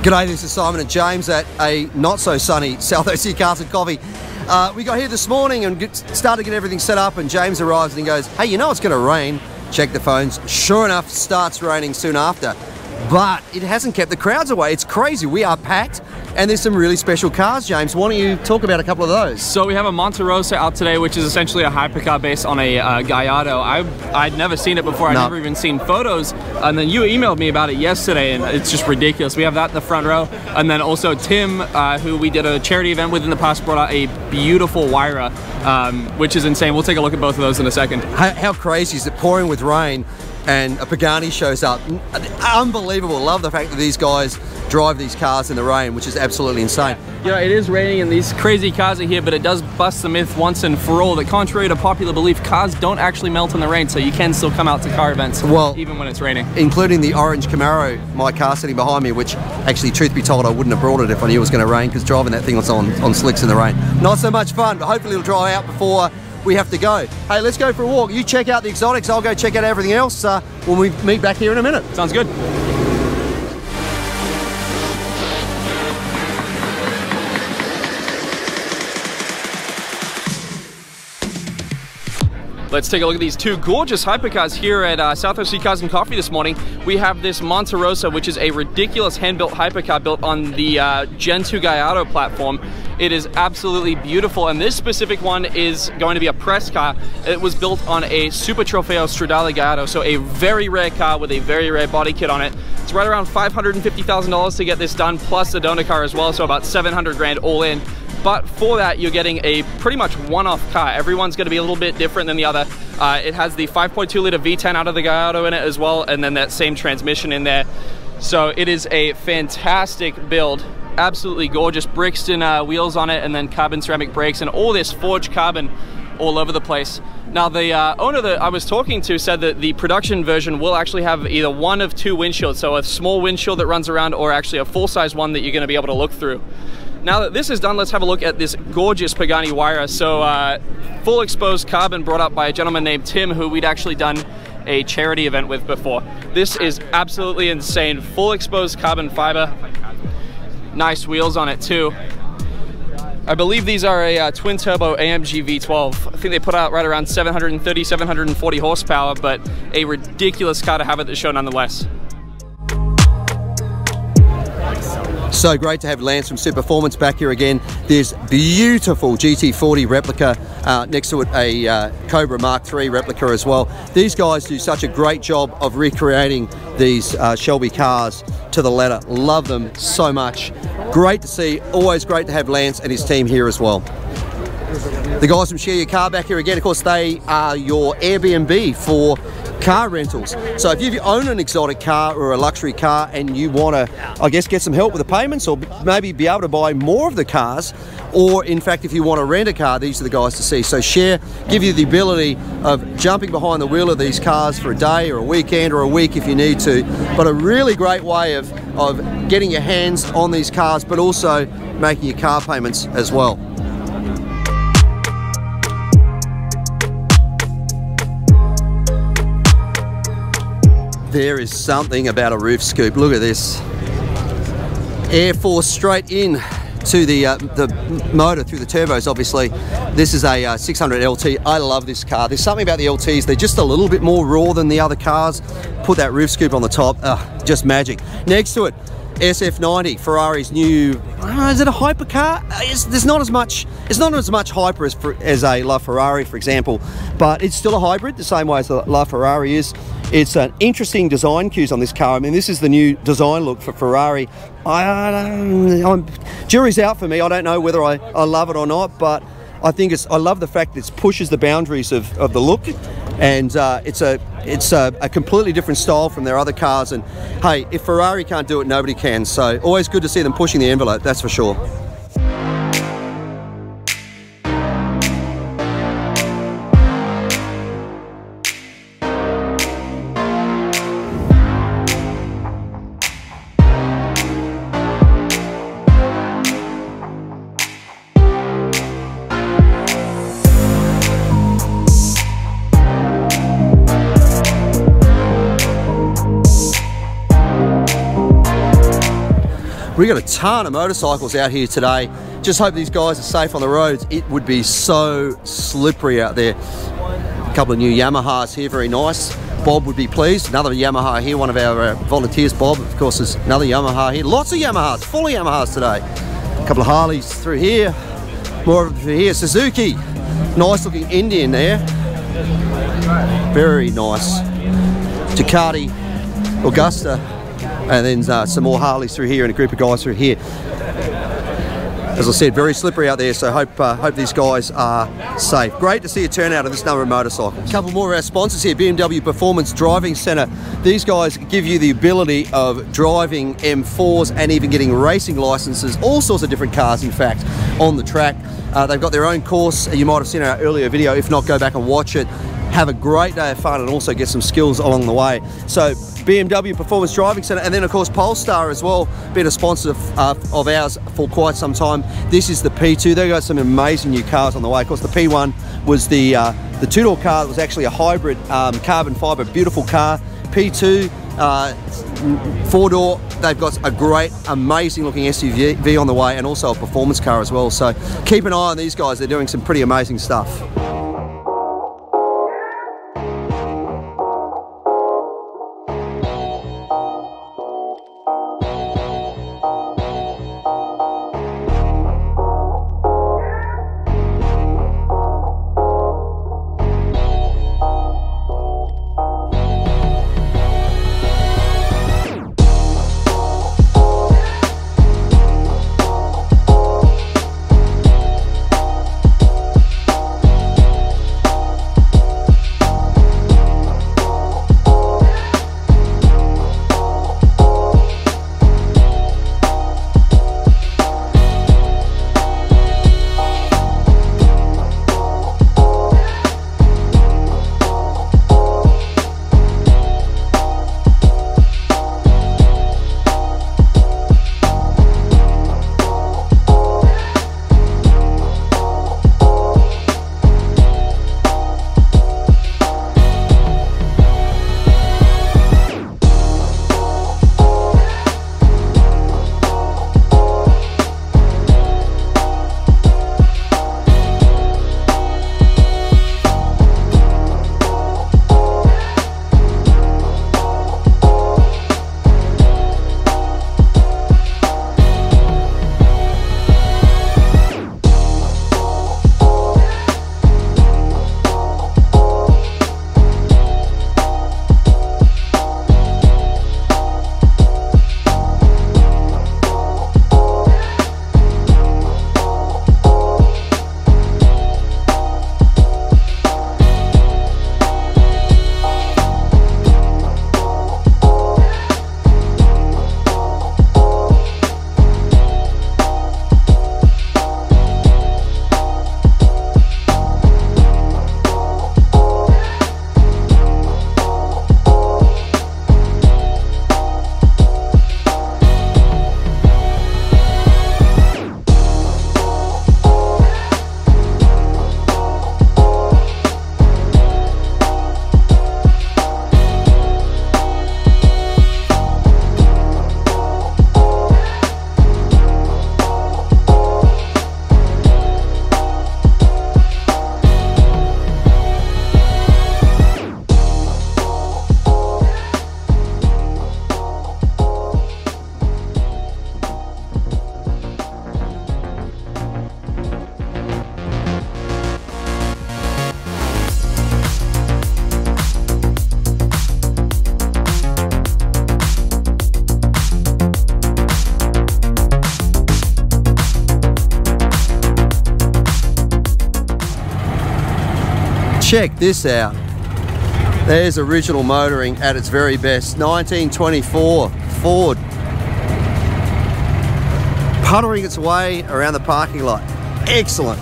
G'day, this is Simon and James at a not so sunny South OC Cars and Coffee. We got here this morning and started to get everything set up, and James arrives and he goes, hey, you know it's going to rain. Check the phones. Sure enough, starts raining soon after. But it hasn't kept the crowds away. It's crazy. We are packed, and there's some really special cars, James. Why don't you talk about a couple of those? So we have a Monterosa out today, which is essentially a hypercar based on a Gallardo. I'd never seen it before. I'd never even seen photos. And then you emailed me about it yesterday, and it's just ridiculous. We have that in the front row. And then also Tim, who we did a charity event with in the past, brought out a beautiful Huayra, which is insane. We'll take a look at both of those in a second. How crazy is it, pouring with rain and a Pagani shows up? Unbelievable. Love the fact that these guys drive these cars in the rain, which is absolutely insane. You know, it is raining and these crazy cars are here, but it does bust the myth once and for all that, contrary to popular belief, cars don't actually melt in the rain, so you can still come out to car events, even when it's raining. Including the orange Camaro, my car sitting behind me, which actually, truth be told, I wouldn't have brought it if I knew it was going to rain, because driving that thing was on slicks in the rain. Not so much fun, but hopefully it'll dry out before we have to go. Hey, let's go for a walk. You check out the exotics, I'll go check out everything else when we meet back here in a minute. Sounds good. Let's take a look at these two gorgeous hypercars here at South OC Cars and Coffee this morning. We have this Monterosa, which is a ridiculous hand-built hypercar built on the Gen 2 Gallardo platform. It is absolutely beautiful, and this specific one is going to be a press car. It was built on a Super Trofeo Stradale Gallardo, so a very rare car with a very rare body kit on it. It's right around $550,000 to get this done, plus the donor car as well, so about 700 grand all in. But for that, you're getting a pretty much one-off car. Everyone's going to be a little bit different than the other. It has the 5.2 liter V10 out of the Gallardo in it as well, and then that same transmission in there. So it is a fantastic build. Absolutely gorgeous. Brixton wheels on it, and then carbon ceramic brakes, and all this forged carbon all over the place. Now, the owner that I was talking to said that the production version will actually have either one of two windshields, so a small windshield that runs around, or actually a full-size one that you're going to be able to look through. Now that this is done, let's have a look at this gorgeous Pagani Huayra. So full exposed carbon brought up by a gentleman named Tim, who we'd actually done a charity event with before. This is absolutely insane. Full exposed carbon fiber. Nice wheels on it too. I believe these are a twin turbo AMG V12. I think they put out right around 730, 740 horsepower, but a ridiculous car to have at the show nonetheless. So great to have Lance from Superperformance back here again. There's beautiful GT40 replica, next to it a Cobra Mark III replica as well. These guys do such a great job of recreating these Shelby cars to the letter. Love them so much. Great to see, always great to have Lance and his team here as well. The guys from Share Your Car back here again, of course, they are your Airbnb for car rentals. So if you own an exotic car or a luxury car and you want to, I guess, get some help with the payments, or maybe be able to buy more of the cars, or in fact if you want to rent a car, these are the guys to see. So Share give you the ability of jumping behind the wheel of these cars for a day or a weekend or a week if you need to, but a really great way of getting your hands on these cars, but also making your car payments as well. There is something about a roof scoop. Look at this. Air force straight in to the motor through the turbos, obviously. This is a 600 LT. I love this car. There's something about the LTs. They're just a little bit more raw than the other cars. Put that roof scoop on the top. Just magic. Next to it, SF90, Ferrari's new, is it a hypercar? There's not as much, it's not as much hyper as a LaFerrari, for example, but it's still a hybrid, the same way as the LaFerrari is. It's an interesting design cues on this car. I mean, this is the new design look for Ferrari. Jury's out for me. I don't know whether I love it or not, but I think I love the fact that it pushes the boundaries of the look, and it's a completely different style from their other cars. And hey, if Ferrari can't do it, nobody can. So always good to see them pushing the envelope, that's for sure. We got a ton of motorcycles out here today. Just hope these guys are safe on the roads. It would be so slippery out there. A couple of new Yamahas here, very nice. Bob would be pleased. Another Yamaha here, one of our volunteers, Bob. Of course, there's another Yamaha here. Lots of Yamahas, full of Yamahas today. A couple of Harleys through here. More of them through here. Suzuki, nice looking Indian there. Very nice. Ducati, Augusta, and then some more Harleys through here and a group of guys through here. As I said, very slippery out there, so hope these guys are safe. Great to see a turnout of this number of motorcycles. A couple more of our sponsors here, BMW Performance Driving Centre. These guys give you the ability of driving M4s and even getting racing licenses, all sorts of different cars, in fact, on the track. They've got their own course. You might have seen our earlier video. If not, go back and watch it. Have a great day of fun and also get some skills along the way. So BMW Performance Driving Centre, and then of course Polestar as well, been a sponsor of ours for quite some time. This is the P2. They've got some amazing new cars on the way. Of course the P1 was the two-door car that was actually a hybrid carbon fibre, beautiful car. P2, four-door, they've got a great, amazing looking SUV on the way, and also a performance car as well. So keep an eye on these guys, they're doing some pretty amazing stuff. Check this out. There's original motoring at its very best. 1924 Ford. Puttering its way around the parking lot. Excellent.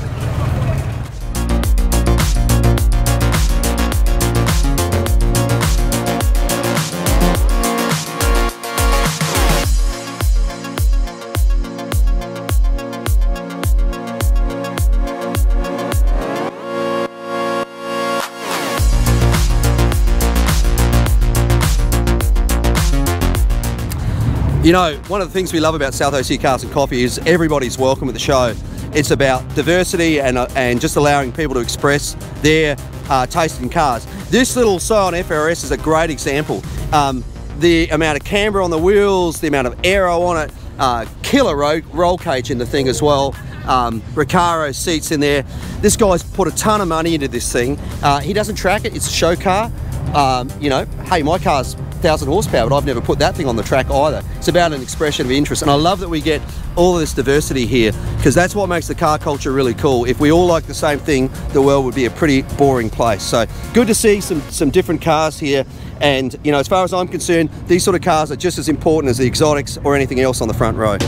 You know, one of the things we love about South OC Cars and Coffee is everybody's welcome at the show. It's about diversity and just allowing people to express their taste in cars. This little Scion FRS is a great example. The amount of camber on the wheels, the amount of aero on it, killer roll cage in the thing as well. Recaro seats in there. This guy's put a ton of money into this thing. He doesn't track it, it's a show car. You know, hey, my car's 1,000 horsepower, but I've never put that thing on the track either. It's about an expression of interest, and I love that we get all of this diversity here, because that's what makes the car culture really cool. If we all like the same thing, the world would be a pretty boring place. So good to see some different cars here, and you know, as far as I'm concerned, these sort of cars are just as important as the exotics or anything else on the front row.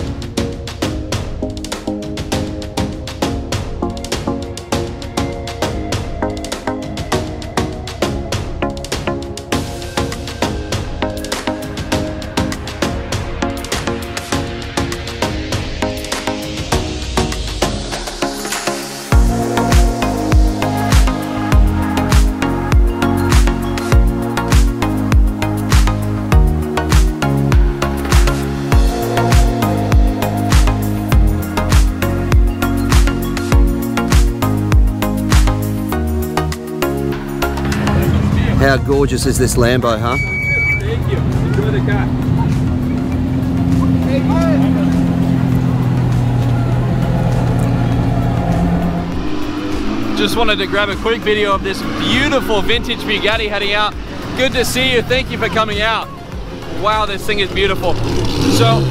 How gorgeous is this Lambo, huh? Thank you. Enjoy the car. Just wanted to grab a quick video of this beautiful vintage Bugatti heading out. Good to see you. Thank you for coming out. Wow, this thing is beautiful. So,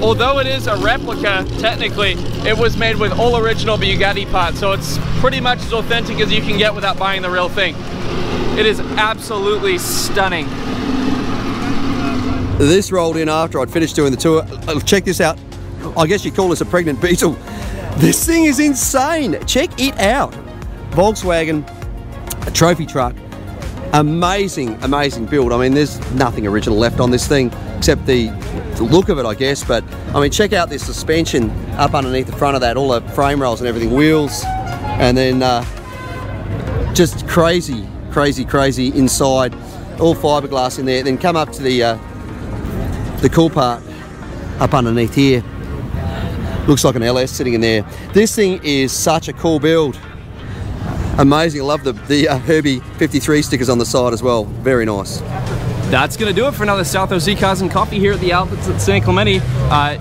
although it is a replica, technically, it was made with all original Bugatti parts, so it's pretty much as authentic as you can get without buying the real thing. It is absolutely stunning. This rolled in after I'd finished doing the tour. Check this out. I guess you call this a pregnant Beetle. This thing is insane. Check it out. Volkswagen, a trophy truck. Amazing, amazing build. I mean, there's nothing original left on this thing except the look of it, I guess. But I mean, check out this suspension up underneath the front of that, all the frame rails and everything, wheels, and then just crazy inside, all fiberglass in there. Then come up to the cool part up underneath here. Looks like an LS sitting in there. This thing is such a cool build. Amazing. I love the Herbie 53 stickers on the side as well. Very nice. That's going to do it for another South OC Cars and Coffee here at the outlets at San Clemente.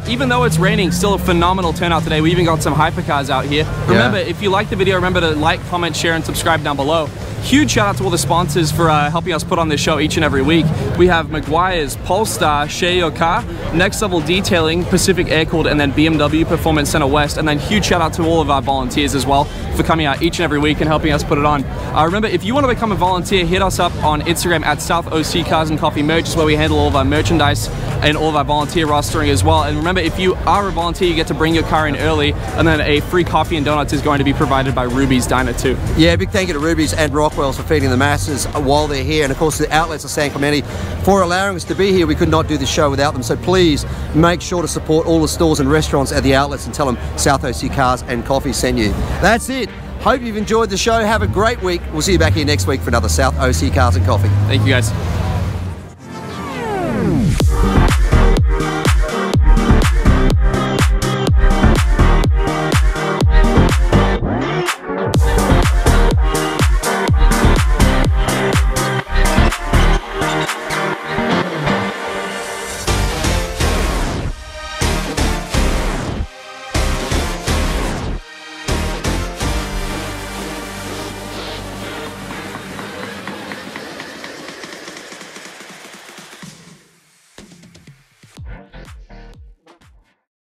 Even though it's raining, still a phenomenal turnout today. We even got some hypercars out here. Remember, if you like the video, remember to like, comment, share, and subscribe down below. Huge shout out to all the sponsors for helping us put on this show each and every week. We have Maguire's, Polestar, Share Your Car, Next Level Detailing, Pacific Air Cooled, and then BMW Performance Center West. And then huge shout out to all of our volunteers as well for coming out each and every week and helping us put it on. Remember, if you want to become a volunteer, hit us up on Instagram at South OC Cars and Coffee Merch, is where we handle all of our merchandise and all of our volunteer rostering as well. And remember, if you are a volunteer, you get to bring your car in early, and then a free coffee and donuts is going to be provided by Ruby's Diner too. Yeah, big thank you to Ruby's and Rockwell's for feeding the masses while they're here, and of course the outlets of San Clemente for allowing us to be here. We could not do this show without them, so please make sure to support all the stores and restaurants at the outlets and tell them South OC Cars and Coffee sent you. That's it. Hope you've enjoyed the show. Have a great week. We'll see you back here next week for another South OC Cars and Coffee. Thank you guys.